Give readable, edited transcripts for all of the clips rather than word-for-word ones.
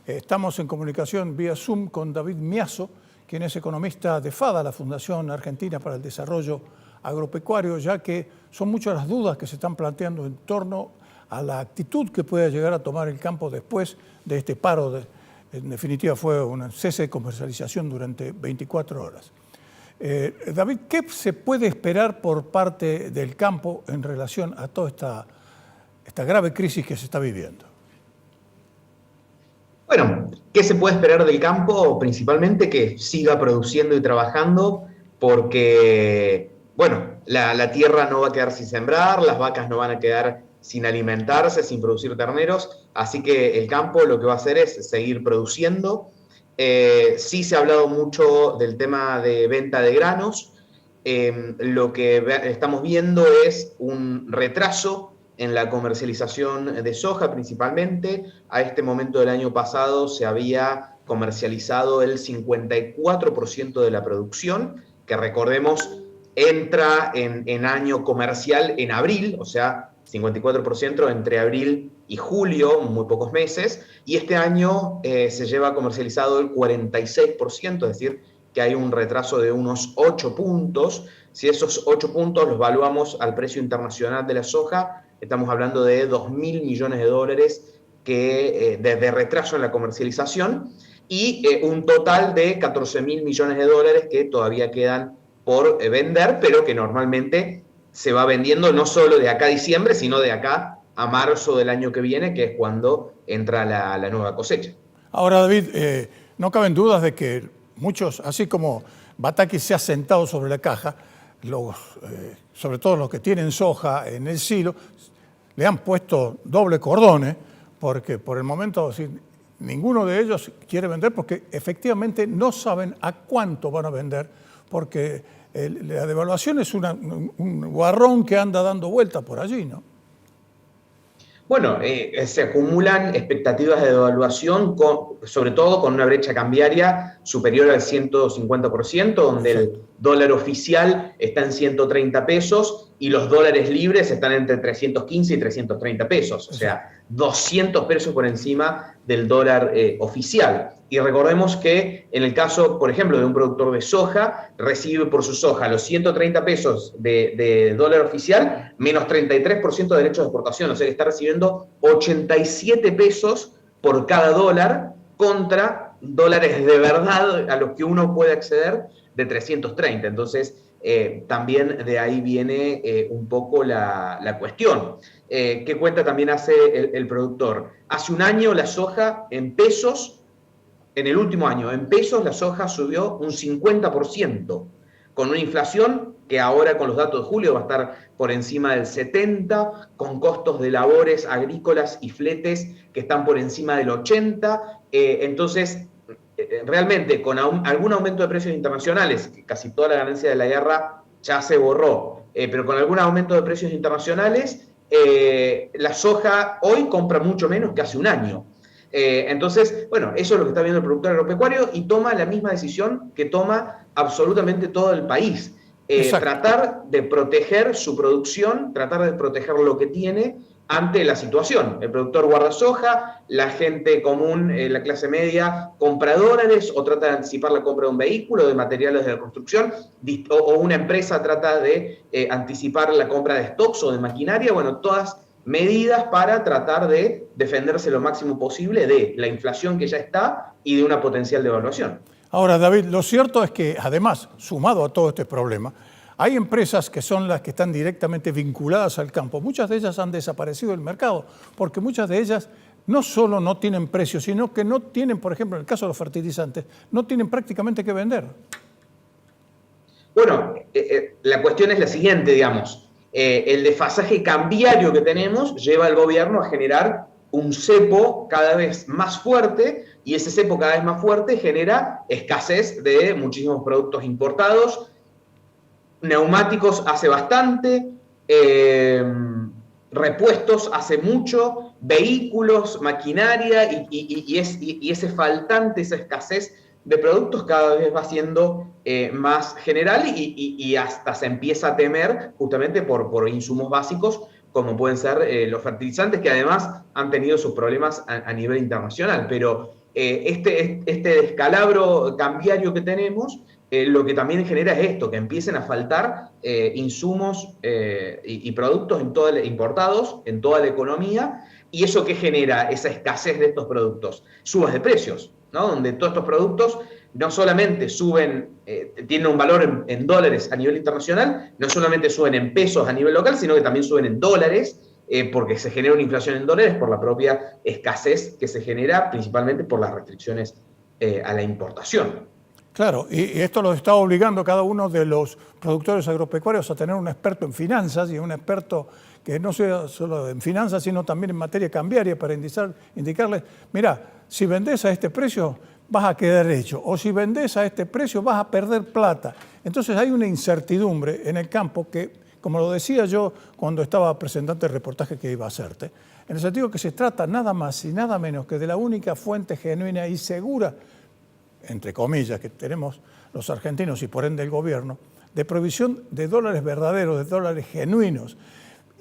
Estamos en comunicación vía Zoom con David Miazo, quien es economista de FADA, la Fundación Argentina para el Desarrollo Agropecuario, ya que son muchas las dudas que se están planteando en torno a la actitud que pueda llegar a tomar el campo después de este paro. En definitiva, fue un cese de comercialización durante 24 horas. David, ¿qué se puede esperar por parte del campo en relación a toda esta grave crisis que se está viviendo? Bueno, ¿qué se puede esperar del campo? Principalmente que siga produciendo y trabajando, porque, bueno, la tierra no va a quedar sin sembrar, las vacas no van a quedar sin alimentarse, sin producir terneros, así que el campo lo que va a hacer es seguir produciendo. Sí se ha hablado mucho del tema de venta de granos. Lo que estamos viendo es un retraso en la comercialización de soja principalmente. A este momento del año pasado se había comercializado el 54% de la producción, que recordemos entra en año comercial en abril, o sea, 54% entre abril y julio, muy pocos meses, y este año se lleva comercializado el 46%, es decir, que hay un retraso de unos 8 puntos. Si esos 8 puntos los evaluamos al precio internacional de la soja, estamos hablando de 2.000 millones de dólares de retraso en la comercialización y un total de 14.000 millones de dólares que todavía quedan por vender, pero que normalmente se va vendiendo no solo de acá a diciembre, sino de acá a marzo del año que viene, que es cuando entra la nueva cosecha. Ahora, David, no caben dudas de que muchos, así como Bataki se ha sentado sobre la caja, sobre todo los que tienen soja en el silo, le han puesto doble cordón, porque por el momento ninguno de ellos quiere vender porque efectivamente no saben a cuánto van a vender, porque la devaluación es un guarrón que anda dando vuelta por allí, ¿no? Bueno, se acumulan expectativas de devaluación, sobre todo con una brecha cambiaria superior al 150%, donde el dólar oficial está en 130 pesos y los dólares libres están entre 315 y 330 pesos, o sea, 200 pesos por encima del dólar oficial. Y recordemos que en el caso, por ejemplo, de un productor de soja, recibe por su soja los 130 pesos de dólar oficial menos 33% de derechos de exportación, o sea que está recibiendo 87 pesos por cada dólar contra dólares de verdad a los que uno puede acceder de 330. Entonces, también de ahí viene un poco la cuestión. ¿Qué cuenta también hace el productor? Hace un año la soja en pesos, en el último año, en pesos, la soja subió un 50%, con una inflación que ahora con los datos de julio va a estar por encima del 70%, con costos de labores agrícolas y fletes que están por encima del 80%. Entonces, realmente, con algún aumento de precios internacionales, que casi toda la ganancia de la guerra ya se borró, pero con algún aumento de precios internacionales, la soja hoy compra mucho menos que hace un año. Entonces, bueno, eso es lo que está viendo el productor agropecuario y toma la misma decisión que toma absolutamente todo el país. Tratar de proteger su producción, tratar de proteger lo que tiene ante la situación. El productor guarda soja, la gente común, la clase media, compra dólares o trata de anticipar la compra de un vehículo, de materiales de la construcción, o una empresa trata de anticipar la compra de stocks o de maquinaria. Bueno, todas medidas para tratar de defenderse lo máximo posible de la inflación que ya está y de una potencial devaluación. Ahora, David, lo cierto es que además, sumado a todo este problema, hay empresas que son las que están directamente vinculadas al campo. Muchas de ellas han desaparecido del mercado porque muchas de ellas no solo no tienen precios, sino que no tienen, por ejemplo, en el caso de los fertilizantes, no tienen prácticamente que vender. Bueno, la cuestión es la siguiente, digamos. El desfasaje cambiario que tenemos lleva al gobierno a generar un cepo cada vez más fuerte y ese cepo cada vez más fuerte genera escasez de muchísimos productos importados. Neumáticos hace bastante, repuestos hace mucho, vehículos, maquinaria y ese faltante, esa escasez de productos cada vez va siendo más general y hasta se empieza a temer justamente por insumos básicos como pueden ser los fertilizantes, que además han tenido sus problemas a nivel internacional. Pero este descalabro cambiario que tenemos, lo que también genera es esto, que empiecen a faltar insumos y productos importados en toda la economía, y eso que genera esa escasez de estos productos, subas de precios, ¿no? Donde todos estos productos no solamente suben, tienen un valor en dólares a nivel internacional, no solamente suben en pesos a nivel local, sino que también suben en dólares, porque se genera una inflación en dólares por la propia escasez que se genera, principalmente por las restricciones a la importación. Claro, y esto lo está obligando a cada uno de los productores agropecuarios a tener un experto en finanzas y un experto que no sea solo en finanzas, sino también en materia cambiaria para indicarles, mira, si vendés a este precio vas a quedar hecho, o si vendés a este precio vas a perder plata. Entonces hay una incertidumbre en el campo que, como lo decía yo cuando estaba presentando el reportaje que iba a hacerte, en el sentido que se trata nada más y nada menos que de la única fuente genuina y segura, entre comillas, que tenemos los argentinos y por ende el gobierno, de provisión de dólares verdaderos, de dólares genuinos.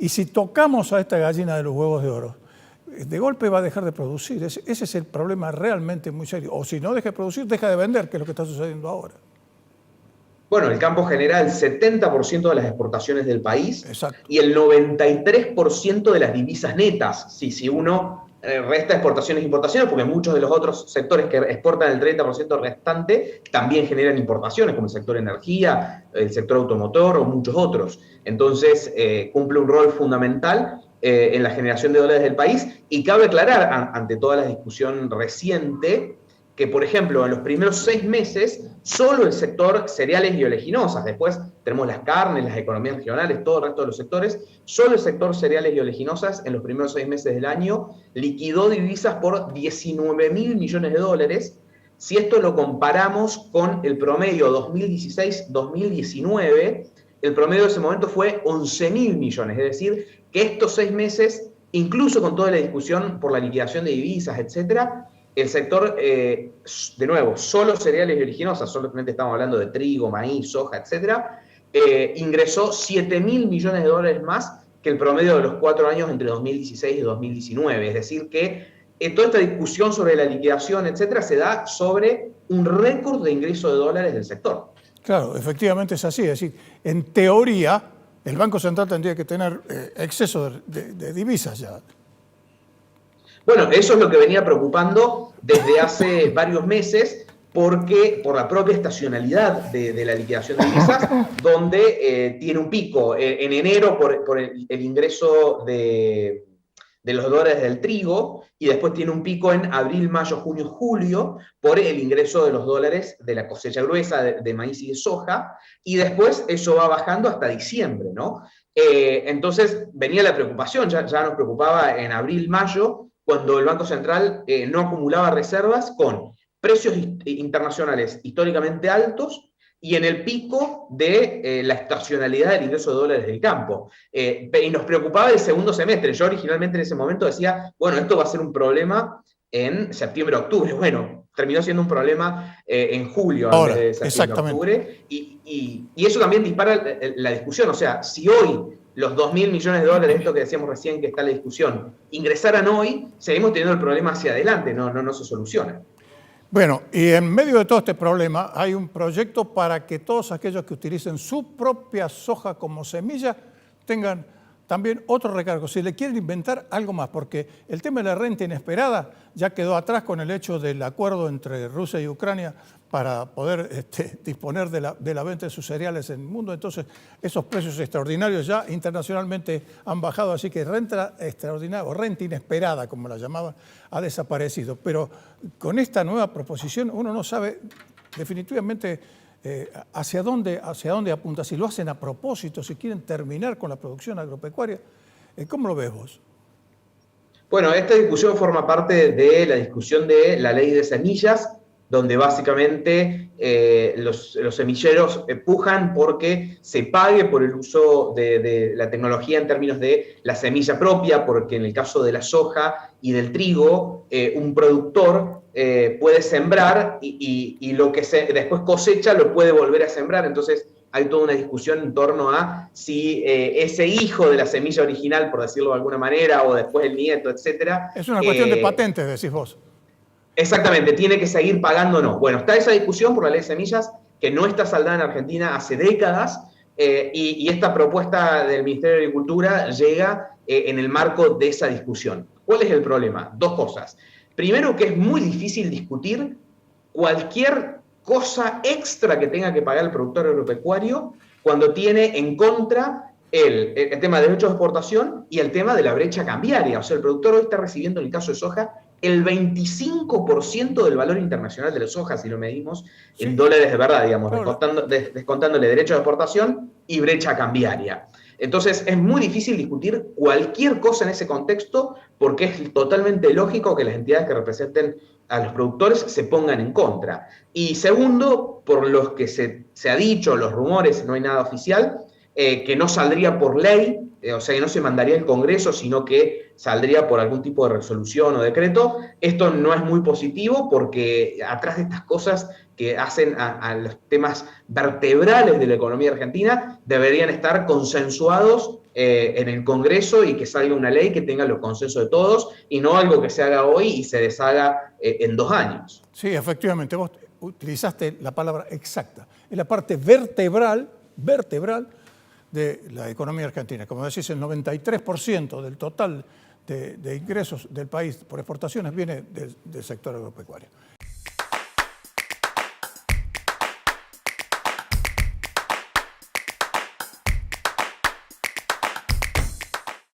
Y si tocamos a esta gallina de los huevos de oro, de golpe va a dejar de producir. Ese es el problema realmente muy serio. O si no deja de producir, deja de vender, que es lo que está sucediendo ahora. Bueno, el campo genera el 70% de las exportaciones del país. Exacto. Y el 93% de las divisas netas. Si uno resta exportaciones e importaciones, porque muchos de los otros sectores que exportan el 30% restante también generan importaciones, como el sector energía, el sector automotor o muchos otros. Entonces, cumple un rol fundamental en la generación de dólares del país. Y cabe aclarar, ante toda la discusión reciente, que, por ejemplo, en los primeros 6 meses, solo el sector cereales y oleaginosas, después tenemos las carnes, las economías regionales, todo el resto de los sectores, solo el sector cereales y oleaginosas en los primeros 6 meses del año liquidó divisas por 19.000 millones de dólares. Si esto lo comparamos con el promedio 2016-2019, el promedio de ese momento fue 11.000 millones, es decir, que estos 6 meses, incluso con toda la discusión por la liquidación de divisas, etcétera, el sector, de nuevo, solo cereales y oleaginosas, solamente estamos hablando de trigo, maíz, soja, etcétera, ingresó 7.000 millones de dólares más que el promedio de los 4 años entre 2016 y 2019. Es decir, que toda esta discusión sobre la liquidación, etcétera, se da sobre un récord de ingreso de dólares del sector. Claro, efectivamente es así. Es decir, en teoría, el Banco Central tendría que tener exceso de divisas ya. Bueno, eso es lo que venía preocupando desde hace varios meses, porque por la propia estacionalidad de la liquidación de divisas, donde tiene un pico en enero por el ingreso de los dólares del trigo, y después tiene un pico en abril, mayo, junio, julio, por el ingreso de los dólares de la cosecha gruesa de maíz y de soja, y después eso va bajando hasta diciembre, ¿no? Entonces venía la preocupación, ya nos preocupaba en abril, mayo, cuando el Banco Central no acumulaba reservas con precios internacionales históricamente altos y en el pico de la estacionalidad del ingreso de dólares del campo. Y nos preocupaba el segundo semestre. Yo originalmente en ese momento decía, bueno, esto va a ser un problema en septiembre-octubre. Bueno, terminó siendo un problema en julio ahora, en vez de septiembre-octubre. Y eso también dispara la discusión. O sea, si hoy los 2.000 millones de dólares, esto que decíamos recién que está en la discusión, ingresaran hoy, seguimos teniendo el problema hacia adelante, no se soluciona. Bueno, y en medio de todo este problema hay un proyecto para que todos aquellos que utilicen su propia soja como semilla tengan también otro recargo, si le quieren inventar algo más, porque el tema de la renta inesperada ya quedó atrás con el hecho del acuerdo entre Rusia y Ucrania para poder disponer de la venta de sus cereales en el mundo. Entonces, esos precios extraordinarios ya internacionalmente han bajado, así que renta extraordinaria o renta inesperada, como la llamaban, ha desaparecido. Pero con esta nueva proposición uno no sabe definitivamente hacia dónde apunta, si lo hacen a propósito, si quieren terminar con la producción agropecuaria. ¿Cómo lo ves vos? Bueno, esta discusión forma parte de la discusión de la ley de semillas, donde básicamente los semilleros pujan porque se pague por el uso de la tecnología en términos de la semilla propia, porque en el caso de la soja y del trigo, un productor puede sembrar y lo que después cosecha lo puede volver a sembrar. Entonces hay toda una discusión en torno a si ese hijo de la semilla original, por decirlo de alguna manera, o después el nieto, etcétera. Es una cuestión de patentes, decís vos. Exactamente, tiene que seguir pagando o no. Bueno, está esa discusión por la ley de semillas que no está saldada en Argentina hace décadas y esta propuesta del Ministerio de Agricultura llega en el marco de esa discusión. ¿Cuál es el problema? Dos cosas. Primero, que es muy difícil discutir cualquier cosa extra que tenga que pagar el productor agropecuario cuando tiene en contra el tema de derechos de exportación y el tema de la brecha cambiaria. O sea, el productor hoy está recibiendo, en el caso de soja, el 25% del valor internacional de la soja, si lo medimos en dólares de verdad, digamos, descontándole derechos de exportación y brecha cambiaria. Entonces, es muy difícil discutir cualquier cosa en ese contexto porque es totalmente lógico que las entidades que representen a los productores se pongan en contra. Y segundo, por los que se ha dicho, los rumores, no hay nada oficial, que no saldría por ley, o sea, que no se mandaría al Congreso, sino que saldría por algún tipo de resolución o decreto. Esto no es muy positivo porque atrás de estas cosas que hacen a los temas vertebrales de la economía argentina deberían estar consensuados en el Congreso y que salga una ley que tenga los consensos de todos y no algo que se haga hoy y se deshaga en 2 años. Sí, efectivamente, vos utilizaste la palabra exacta. Es la parte vertebral de la economía argentina. Como decís, el 93% del total de ingresos del país por exportaciones viene del sector agropecuario.